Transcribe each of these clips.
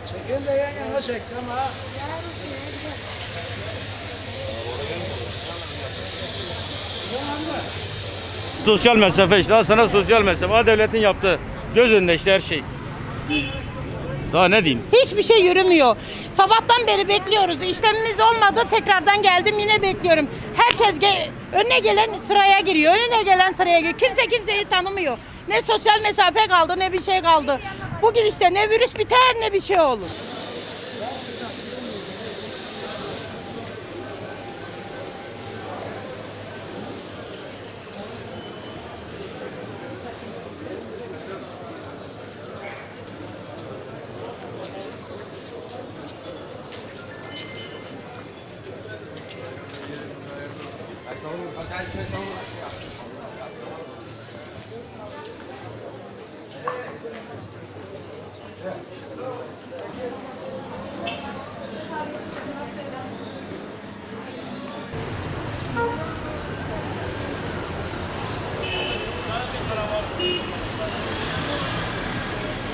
Çekin de yan yana çek ama. Sosyal mesafe işte. Sana sosyal mesafe. Ha, devletin yaptığı. Göz önünde işte her şey. Daha ne diyeyim? Hiçbir şey yürümüyor. Sabahtan beri bekliyoruz. İşlemimiz olmadı. Tekrardan geldim, yine bekliyorum. Herkes önüne gelen sıraya giriyor. Önüne gelen sıraya giriyor. Kimse kimseyi tanımıyor. Ne sosyal mesafe kaldı, ne bir şey kaldı. Bu gidişte ne virüs biter ne bir şey olur.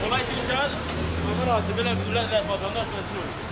Olay değilse kamerası böyle millet vatandaş rezil olur.